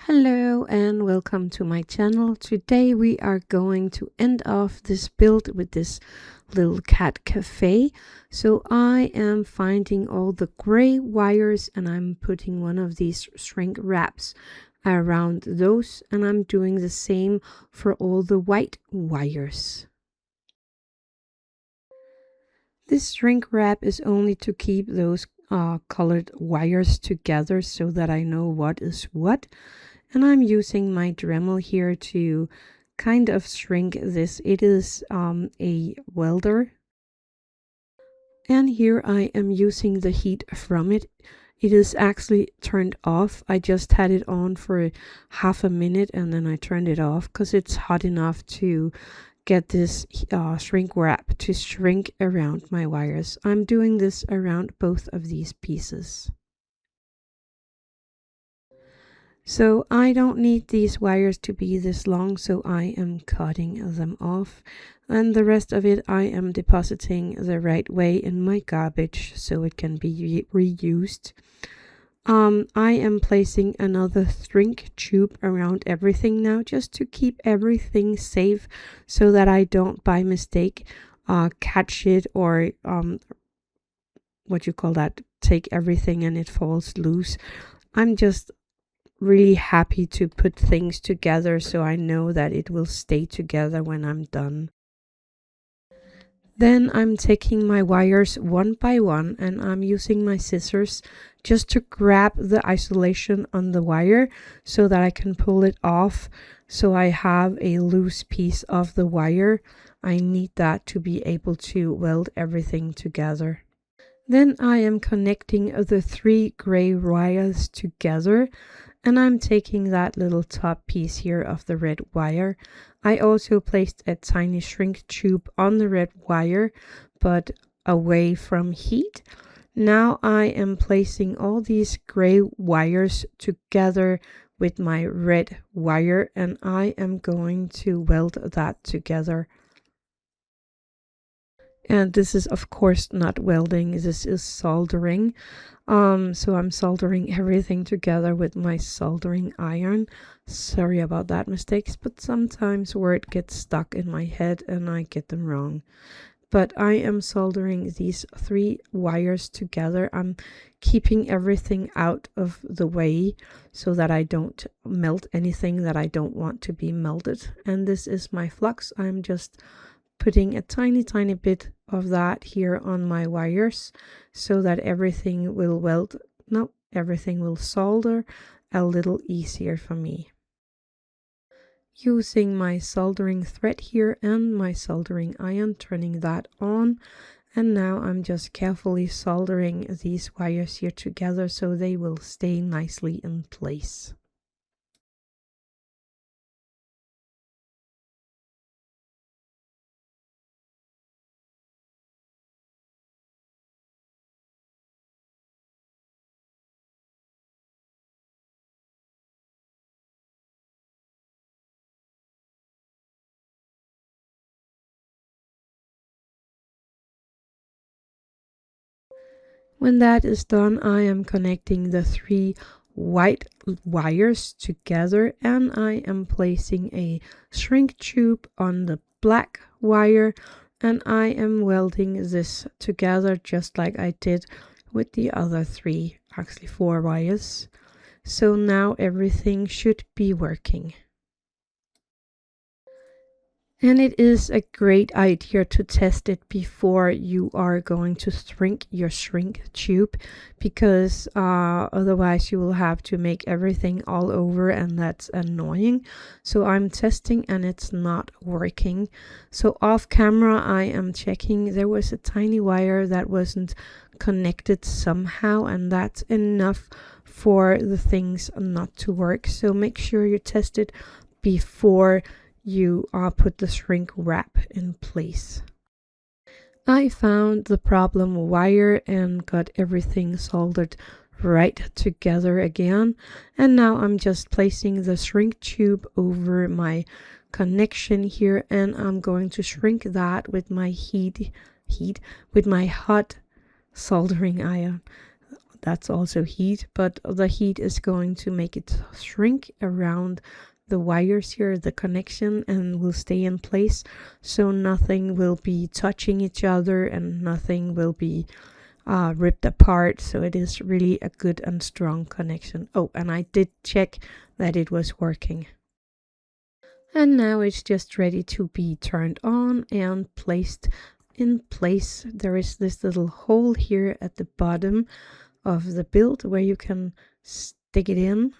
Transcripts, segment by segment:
Hello and welcome to my channel. Today we are going to end off this build with this little cat cafe. So I am finding all the gray wires and I'm putting one of these shrink wraps around those, and I'm doing the same for all the white wires. This shrink wrap is only to keep those colored wires together so that I know what is what. And I'm using my Dremel here to kind of shrink this. It is a welder. And here I am using the heat from it. It is actually turned off. I just had it on for half a minute and then I turned it off because it's hot enough to get this shrink wrap to shrink around my wires. I'm doing this around both of these pieces. So I don't need these wires to be this long, so I am cutting them off. And the rest of it I am depositing the right way in my garbage so it can be reused. I am placing another shrink tube around everything now just to keep everything safe so that I don't by mistake catch it or what you call that, take everything and it falls loose. I'm just really happy to put things together so I know that it will stay together when I'm done. Then I'm taking my wires one by one and I'm using my scissors just to grab the isolation on the wire so that I can pull it off so I have a loose piece of the wire. I need that to be able to weld everything together. Then I am connecting the three gray wires together. And I'm taking that little top piece here of the red wire. I also placed a tiny shrink tube on the red wire, but away from heat. Now I am placing all these gray wires together with my red wire, and I am going to weld that together. And this is of course not welding, this is soldering. So I'm soldering everything together with my soldering iron. Sorry about that mistakes, but sometimes word gets stuck in my head and I get them wrong. But I am soldering these three wires together. I'm keeping everything out of the way so that I don't melt anything that I don't want to be melted. And this is my flux. I'm just putting a tiny bit of that here on my wires so that everything will everything will solder a little easier for me. Using my soldering thread here and my soldering iron, turning that on, and now I'm just carefully soldering these wires here together so they will stay nicely in place. When that is done, I am connecting the three white wires together and I am placing a shrink tube on the black wire and I am welding this together just like I did with the other three, actually four wires. So now everything should be working. And it is a great idea to test it before you are going to shrink your shrink tube, because otherwise you will have to make everything all over and that's annoying. So I'm testing and it's not working. So off camera I am checking. There was a tiny wire that wasn't connected somehow, and that's enough for the things not to work. So make sure you test it before you put the shrink wrap in place. I found the problem wire and got everything soldered right together again, and now I'm just placing the shrink tube over my connection here and I'm going to shrink that with my with my hot soldering iron. that's also heat, but the heat is going to make it shrink around the wires here, the connection, and will stay in place, so nothing will be touching each other and nothing will be ripped apart. So it is really a good and strong connection. Oh, and I did check that it was working. And now it's just ready to be turned on and placed in place. There is this little hole here at the bottom of the build where you can stick it in.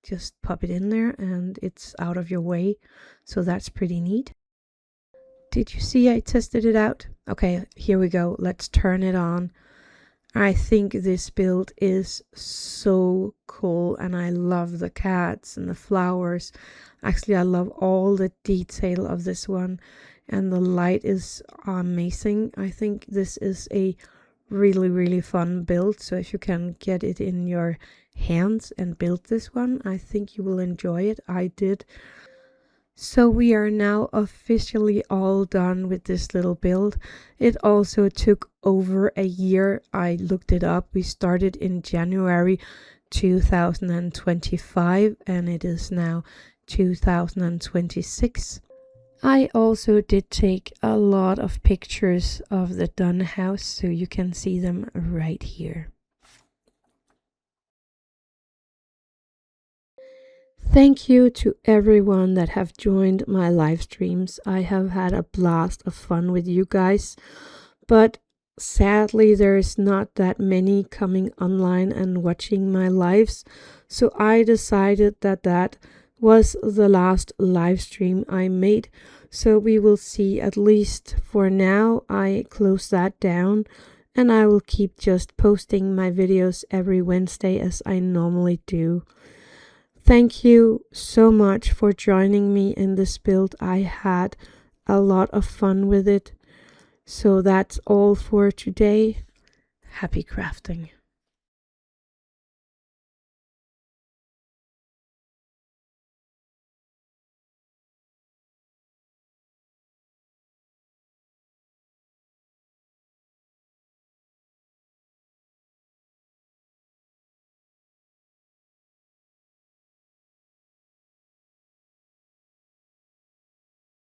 Just pop it in there and it's out of your way. So that's pretty neat. Did you see I tested it out? Okay, here we go. Let's turn it on. I think this build is so cool and I love the cats and the flowers. Actually, I love all the detail of this one, and the light is amazing. I think this is a really fun build. So if you can get it in your hands and build this one, I think you will enjoy it. I did. So we are now officially all done with this little build. It also took over a year. I looked it up. We started in January 2025 and it is now 2026. I also did take a lot of pictures of the done house, so you can see them right here. Thank you to everyone that have joined my live streams. I have had a blast of fun with you guys, but sadly there's not that many coming online and watching my lives. So I decided that was the last live stream I made. So we will see, at least for now, I close that down and I will keep just posting my videos every Wednesday as I normally do. Thank you so much for joining me in this build. I had a lot of fun with it. So that's all for today. Happy crafting.